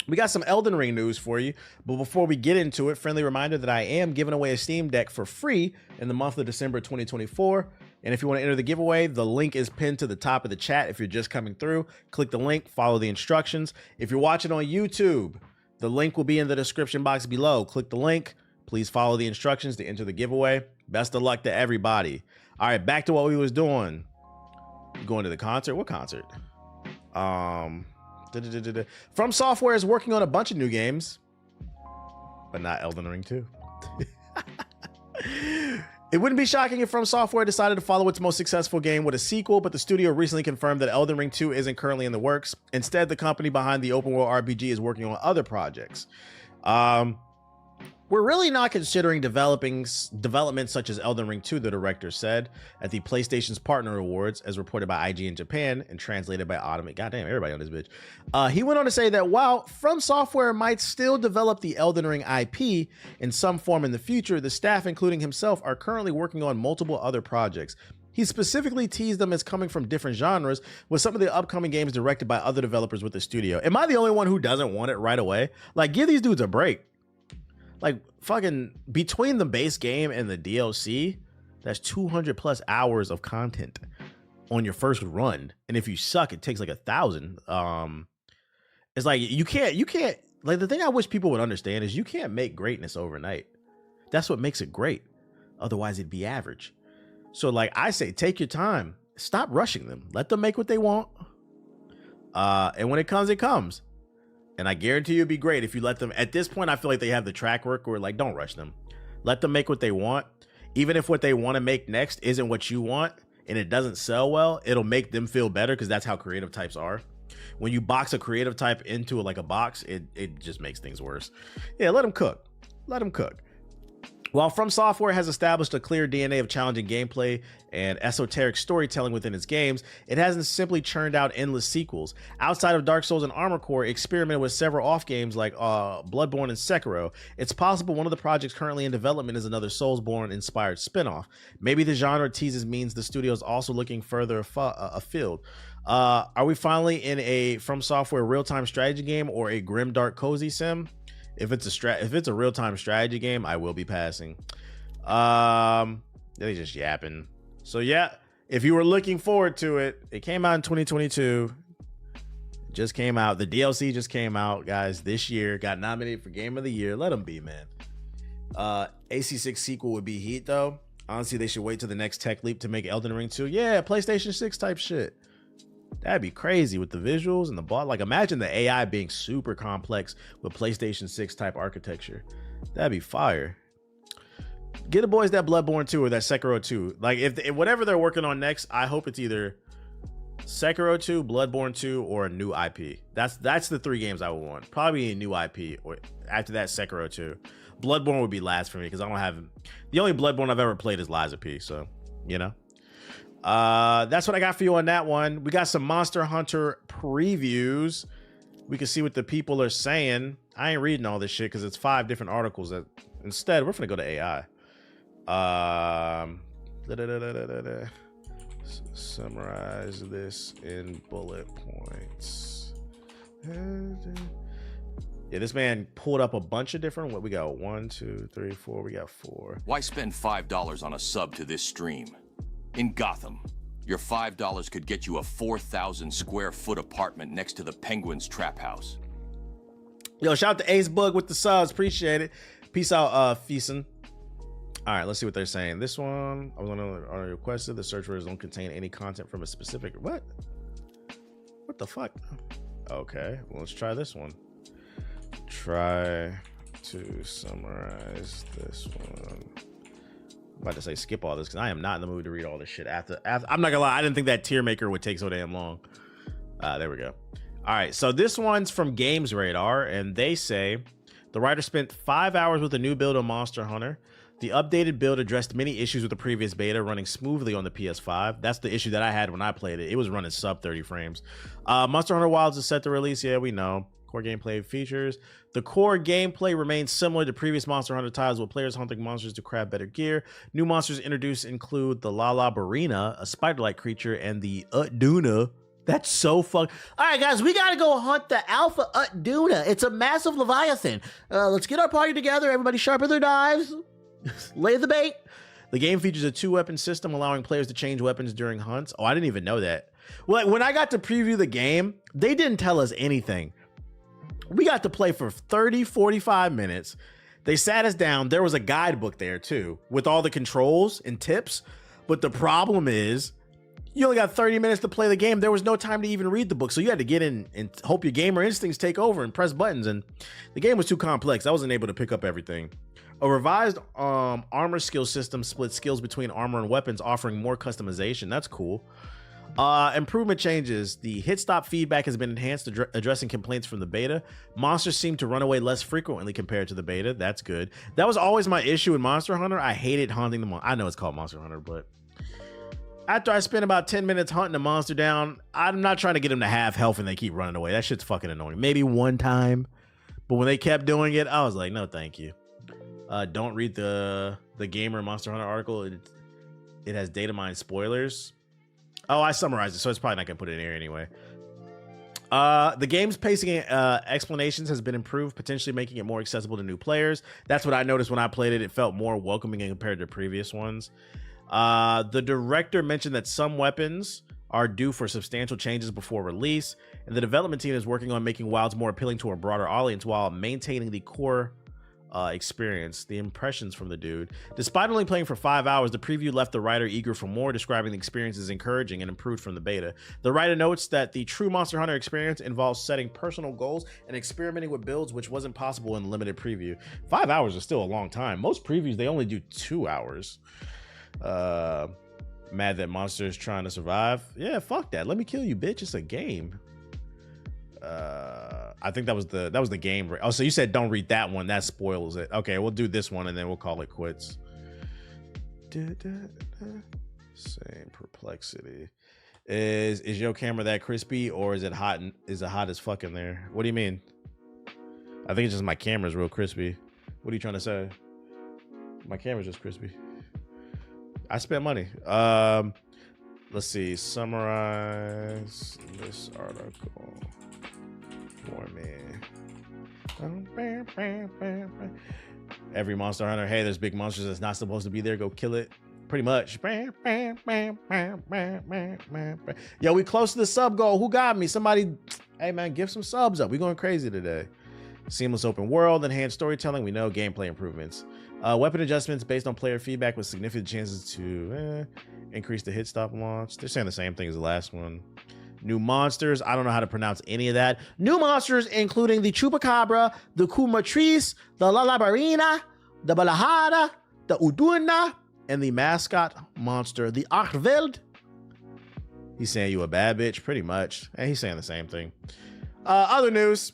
We got some Elden Ring news for you, but before we get into it, friendly reminder that I am giving away a Steam Deck for free in the month of December 2024. And if you want to enter the giveaway, the link is pinned to the top of the chat. If you're just coming through, click the link, follow the instructions. If you're watching on YouTube, the link will be in the description box below. Click the link. Please follow the instructions to enter the giveaway. Best of luck to everybody. All right, back to what we was doing. Going to the concert? What concert? From Software is working on a bunch of new games, but not Elden Ring 2. It wouldn't be shocking if From Software decided to follow its most successful game with a sequel, but the studio recently confirmed that Elden Ring 2 isn't currently in the works. Instead, the company behind the open world RPG is working on other projects. We're really not considering development such as Elden Ring 2, the director said at the PlayStation's Partner Awards, as reported by IGN Japan and translated by Ottoman. Goddamn, everybody on this bitch. He went on to say that while From Software might still develop the Elden Ring IP in some form in the future, the staff, including himself, are currently working on multiple other projects. He specifically teased them as coming from different genres, with some of the upcoming games directed by other developers with the studio. Am I the only one who doesn't want it right away? Like, give these dudes a break. Like, fucking between the base game and the DLC, that's 200 plus hours of content on your first run. And if you suck, it takes like 1,000. It's like you can't like, the thing I wish people would understand is you can't make greatness overnight. That's what makes it great. Otherwise it'd be average. So like I say, take your time. Stop rushing them. Let them make what they want. And when it comes, it comes. And I guarantee you it'd be great if you let them. At this point, I feel like they have the track record where, like, don't rush them. Let them make what they want. Even if what they want to make next isn't what you want and it doesn't sell well, it'll make them feel better, because that's how creative types are. When you box a creative type into like a box, it just makes things worse. Yeah, let them cook. Let them cook. While From Software has established a clear DNA of challenging gameplay and esoteric storytelling within its games, it hasn't simply churned out endless sequels. Outside of Dark Souls and Armored Core, it experimented with several off games like Bloodborne and Sekiro. It's possible one of the projects currently in development is another Soulsborne-inspired spinoff. Maybe the genre teases means the studio is also looking further afield. Are we finally in a From Software real-time strategy game or a grimdark cozy sim? If it's a real-time strategy game, I will be passing. They just yapping. So yeah, if you were looking forward to it, it came out in 2022. It just came out. The DLC just came out, guys, this year. Got nominated for Game of the Year. Let them be, man. AC6 sequel would be heat, though. Honestly, they should wait till the next tech leap to make Elden Ring 2. Yeah, PlayStation 6 type shit. That'd be crazy with the visuals and the bot. Like, imagine the AI being super complex with PlayStation 6 type architecture. That'd be fire. Get the boys that Bloodborne 2 or that Sekiro 2. Like, if whatever they're working on next, I hope it's either Sekiro 2, Bloodborne 2, or a new IP. That's the three games I would want. Probably a new IP, or after that, Sekiro 2. Bloodborne would be last for me, because I don't have... The only Bloodborne I've ever played is Lies of P, so, you know. That's what I got for you on that one. We got some Monster Hunter previews. We can see what the people are saying. I ain't reading all this shit because it's 5 different articles. Instead, we're gonna go to AI. Summarize this in bullet points. Yeah, this man pulled up a bunch of different. What we got? 1, 2, 3, 4. We got 4. Why spend $5 on a sub to this stream? In Gotham, your $5 could get you a 4,000 square foot apartment next to the Penguin's trap house. Yo, shout out to Ace Bug with the subs. Appreciate it. Peace out, Feason. All right, let's see what they're saying. This one, I was on a requested. The search words don't contain any content from a specific... What? What the fuck? Okay, well, let's try this one. Try to summarize this one. I'm about to say skip all this because I am not in the mood to read all this shit after I'm not gonna lie, I didn't think that tier maker would take so damn long. There we go. All right, so this one's from Games Radar, and they say the writer spent 5 hours with a new build on Monster Hunter. The updated build addressed many issues with the previous beta, running smoothly on the PS5. That's the issue that I had when I played it. It was running sub 30 frames. Monster Hunter Wilds is set to release. Yeah, we know. Core gameplay features. The core gameplay remains similar to previous Monster Hunter titles, with players hunting monsters to craft better gear. New monsters introduced include the Lala Barina, a spider-like creature, and the Utduna, That's so fun. All right, guys, we got to go hunt the Alpha Utduna. It's a massive Leviathan. Let's get our party together. Everybody sharpen their knives. Lay the bait. The game features a 2-weapon system, allowing players to change weapons during hunts. Oh, I didn't even know that. Well, when I got to preview the game, they didn't tell us anything. We got to play for 30, 45 minutes. They sat us down. There was a guidebook there, too, with all the controls and tips. But the problem is, you only got 30 minutes to play the game. There was no time to even read the book. So you had to get in and hope your gamer instincts take over and press buttons. And the game was too complex. I wasn't able to pick up everything. A revised armor skill system splits skills between armor and weapons, offering more customization. That's cool. Improvement changes. The hit stop feedback has been enhanced, addressing complaints from the beta. Monsters seem to run away less frequently compared to the beta. That's good. That was always my issue in Monster Hunter. I hated hunting them. I know it's called Monster Hunter, but after I spent about 10 minutes hunting a monster down, I'm not trying to get them to have health and they keep running away. That shit's fucking annoying. Maybe one time, but when they kept doing it, I was like, no, thank you. Don't read the Gamer Monster Hunter article. It has data mine spoilers. Oh, I summarized it, so it's probably not gonna put it in here anyway. The game's pacing explanations has been improved, potentially making it more accessible to new players. That's what I noticed when I played it. It felt more welcoming compared to previous ones. The director mentioned that some weapons are due for substantial changes before release, and the development team is working on making Wilds more appealing to a broader audience while maintaining the core experience. The impressions from the dude. Despite only playing for 5 hours, the preview left the writer eager for more, describing the experience as encouraging and improved from the beta. The writer notes that the true Monster Hunter experience involves setting personal goals and experimenting with builds, which wasn't possible in limited preview. 5 hours is still a long time. Most previews, they only do 2 hours. Mad that monsters trying to survive. Yeah, fuck that. Let me kill you, bitch. It's a game. I think that was the game. Oh, so you said don't read that one. That spoils it. Okay, we'll do this one and then we'll call it quits. Same perplexity. Is your camera that crispy or is it hot? Is it hot as fuck in there? What do you mean? I think it's just my camera's real crispy. What are you trying to say? My camera's just crispy. I spent money. Let's see. Summarize this article for me. Every Monster Hunter. Hey, there's big monsters that's not supposed to be there. Go kill it. Pretty much. Yo, we close to the sub goal. Who got me? Somebody. Hey, man, give some subs up. We going crazy today. Seamless open world, enhanced storytelling. We know gameplay improvements. Weapon adjustments based on player feedback with significant chances to increase the hit stop launch. They're saying the same thing as the last one. New monsters. I don't know how to pronounce any of that. New monsters including the Chupacabra, the Kumatrice, the Lalabarina, the Balahara, the Uduna, and the mascot monster, the Achveld. He's saying you a bad bitch, pretty much. And he's saying the same thing. Other news.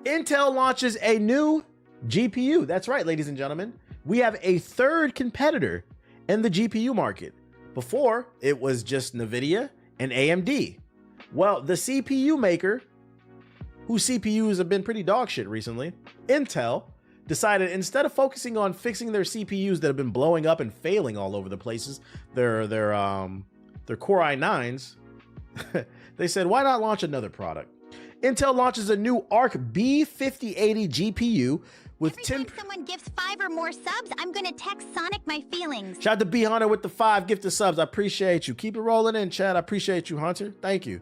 Intel launches a new GPU. That's right, ladies and gentlemen. We have a third competitor in the GPU market. Before, it was just NVIDIA and AMD. Well, the CPU maker, whose CPUs have been pretty dog shit recently, Intel, decided instead of focusing on fixing their CPUs that have been blowing up and failing all over the places, their Core i9s, they said, why not launch another product? Intel launches a new Arc B5080 GPU with Every time someone gives 5 or more subs, I'm gonna text Sonic my feelings. Shout out to B Hunter with the 5 gifted subs. I appreciate you. Keep it rolling in, Chad. I appreciate you, Hunter. Thank you.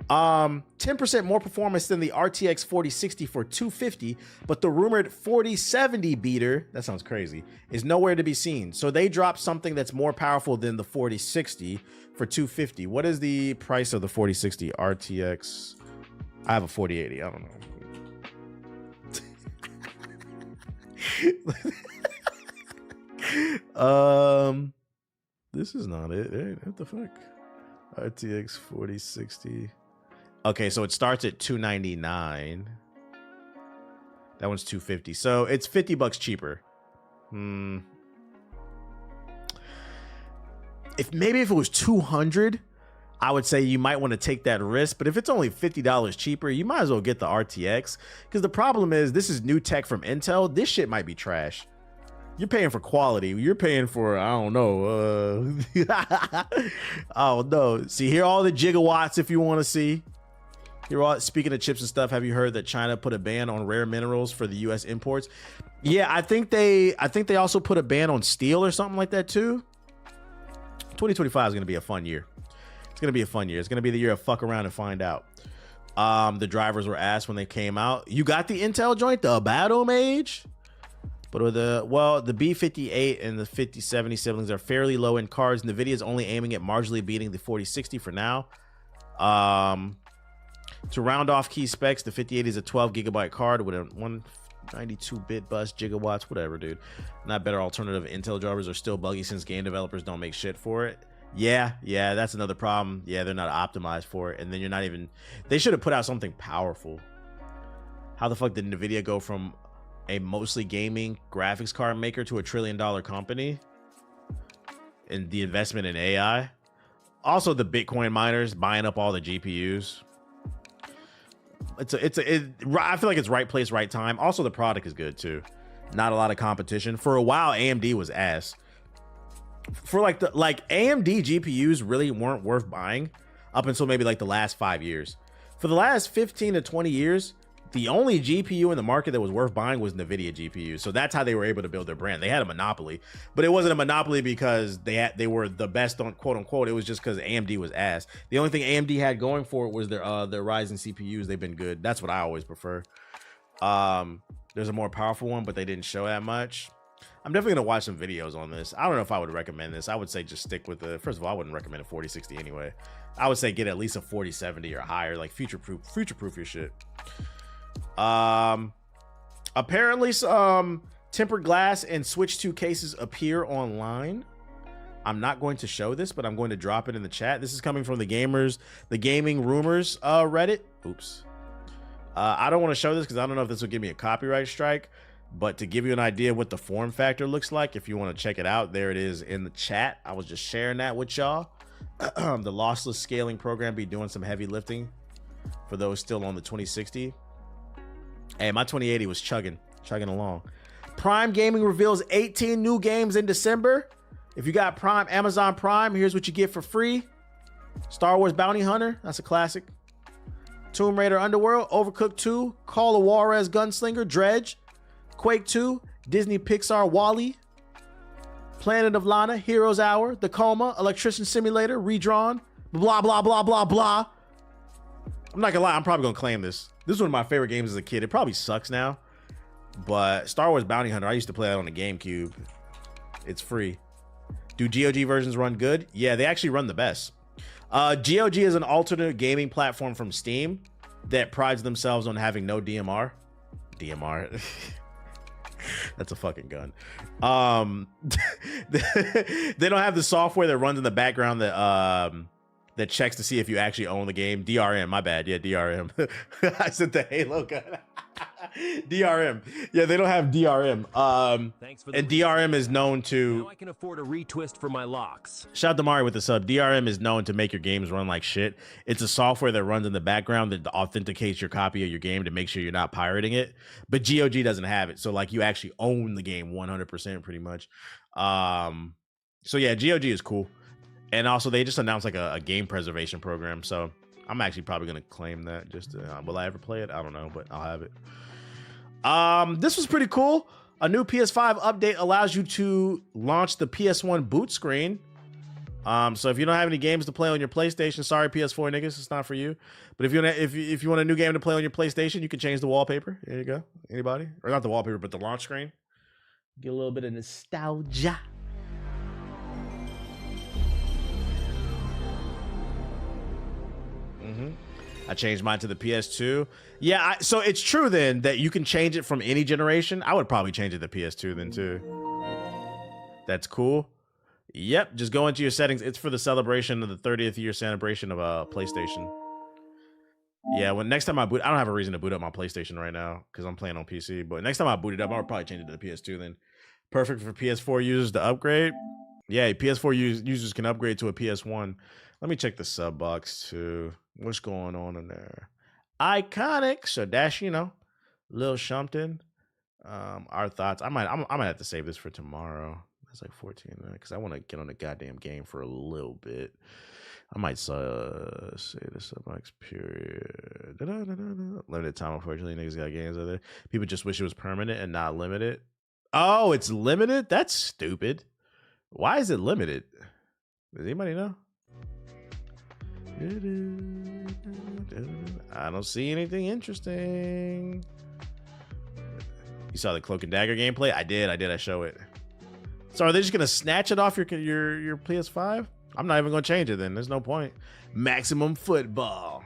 10% more performance than the RTX 4060 for $250, but the rumored 4070 beater, that sounds crazy, is nowhere to be seen. So they dropped something that's more powerful than the 4060 for $250. What is the price of the 4060 RTX? I have a 4080. I don't know. This is not it. Hey, what the fuck? RTX 4060. Okay, so it starts at $299. That one's $250. So it's $50 cheaper. If it was $200, I would say you might want to take that risk. But if it's only $50 cheaper, you might as well get the RTX. Because the problem is, this is new tech from Intel. This shit might be trash. You're paying for quality. You're paying for, I don't know. I don't know. See, here are all the gigawatts if you want to see. Speaking of chips and stuff, have you heard that China put a ban on rare minerals for the U.S. imports? Yeah, I think they also put a ban on steel or something like that too. 2025 is going to be a fun year. It's going to be a fun year. It's going to be the year of fuck around and find out. The drivers were asked when they came out. You got the Intel joint, the Battle Mage? But with the B58 and the 5070 siblings are fairly low end cards. NVIDIA is only aiming at marginally beating the 4060 for now. To round off key specs, the 5080 is a 12 gigabyte card with a 192-bit bus, gigawatts, whatever, dude. Not better alternative. Intel drivers are still buggy since game developers don't make shit for it. Yeah, that's another problem. Yeah, they're not optimized for it. And then you're not even... They should have put out something powerful. How the fuck did NVIDIA go from a mostly gaming graphics card maker to a $1 trillion company? And the investment in AI. Also, the Bitcoin miners buying up all the GPUs. I feel like it's right place, right time. Also, the product is good too. Not a lot of competition. For a while, AMD was ass. For AMD GPUs really weren't worth buying up until maybe like the last 5 years. For the last 15 to 20 years, the only GPU in the market that was worth buying was NVIDIA GPU. So that's how they were able to build their brand. They had a monopoly, but it wasn't a monopoly because they were the best on quote unquote. It was just because AMD was ass. The only thing AMD had going for it was their Ryzen CPUs. They've been good. That's what I always prefer. There's a more powerful one, but they didn't show that much. I'm definitely gonna watch some videos on this. I don't know if I would recommend this. I would say just stick with the, first of all, I wouldn't recommend a 4060 anyway. I would say get at least a 4070 or higher, like future-proof your shit. Apparently some tempered glass and Switch 2 cases appear online. I'm not going to show this, but I'm going to drop it in the chat. This is coming from the gaming rumors Reddit. Oops. I don't want to show this because I don't know if this will give me a copyright strike, but to give you an idea of what the form factor looks like, if you want to check it out, there it is in the chat. I was just sharing that with y'all. The lossless scaling program be doing some heavy lifting for those still on the 2060. Hey, my 2080 was chugging along. Prime Gaming reveals 18 new games in December. If you got Prime, Amazon Prime, here's what you get for free. Star Wars Bounty Hunter, that's a classic. Tomb Raider Underworld, Overcooked 2, Call of Juarez Gunslinger, Dredge, Quake 2, Disney Pixar WALL-E, Planet of Lana, Heroes Hour, The Coma, Electrician Simulator, Redrawn, blah, blah, blah, blah, blah. I'm not gonna lie, I'm probably gonna claim this. This is one of my favorite games as a kid. It probably sucks now, but Star Wars Bounty Hunter, I used to play that on the GameCube. It's free. Do GOG versions run good? Yeah, they actually run the best. GOG is an alternate gaming platform from Steam that prides themselves on having no DMR. DMR. That's a fucking gun. They don't have the software that runs in the background that checks to see if you actually own the game. DRM, my bad. Yeah, DRM. I said the Halo gun. DRM. Yeah, they don't have DRM. Thanks for the and DRM is known to... Now I can afford a retwist for my locks. Shout out to Mario with the sub. DRM is known to make your games run like shit. It's a software that runs in the background that authenticates your copy of your game to make sure you're not pirating it. But GOG doesn't have it. So like you actually own the game 100% pretty much. So yeah, GOG is cool. And also they just announced like a game preservation program. So I'm actually probably going to claim that. Just will I ever play it? I don't know, but I'll have it. This was pretty cool. A new PS5 update allows you to launch the PS1 boot screen. So if you don't have any games to play on your PlayStation, sorry PS4 niggas, it's not for you. But if you want a new game to play on your PlayStation, you can change the wallpaper. There you go. Anybody? Or not the wallpaper, but the launch screen. Get a little bit of nostalgia. I changed mine to the PS2. Yeah, so it's true then that you can change it from any generation. I would probably change it to PS2 then too. That's cool. Yep, just go into your settings. It's for the celebration of the 30th year celebration of PlayStation. Yeah, when next time I boot, I don't have a reason to boot up my PlayStation right now because I'm playing on PC. But next time I boot it up, I'll probably change it to the PS2 then. Perfect for PS4 users to upgrade. Yeah, PS4 users can upgrade to a PS1. Let me check the sub box too. What's going on in there? Iconic. So that's, you know, Lil Shumpton. Our thoughts. I'm gonna have to save this for tomorrow. That's like 14 because I want to get on the goddamn game for a little bit. I might say this up next period. Limited time, unfortunately. Niggas got games out there. People just wish it was permanent and not limited. Oh, it's limited? That's stupid. Why is it limited? Does anybody know? I don't see anything interesting. You saw the Cloak and Dagger gameplay? I did. I show it. So are they just gonna snatch it off your PS5? I'm not even gonna change it then. There's no point. Maximum football.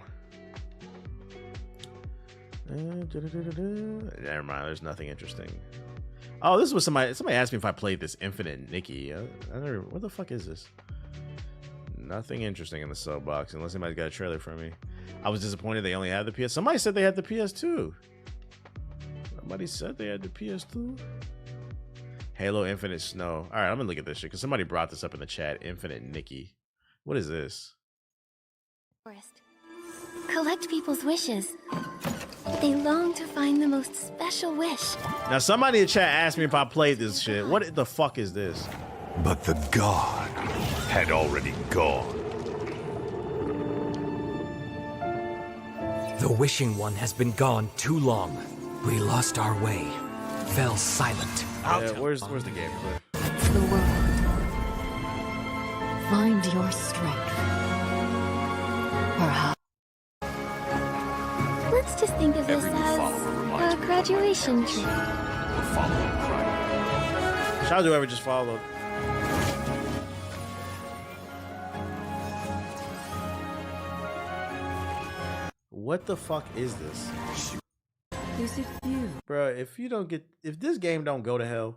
Never mind. There's nothing interesting. Oh, this was somebody asked me if I played this Infinite Nikki. What the fuck is this? Nothing interesting in the sub box unless somebody's got a trailer for me. I was disappointed they only had the PS. Somebody said they had the PS2. Somebody said they had the PS2. Halo Infinite Snow. All right, I'm gonna look at this shit because somebody brought this up in the chat. Infinite Nikki. What is this? Collect people's wishes. They long to find the most special wish. Now, somebody in the chat asked me if I played this shit. What the fuck is this? But the god had already gone. The Wishing One has been gone too long. We lost our way, fell silent. Where's the game? The world. Find your strength. Perhaps. Let's just think of this Every new follower as reminds a me of graduation my trip. parents. We're following Christ. Shout out to whoever just followed. What the fuck is this? Is it you? Bro, if this game don't go to hell,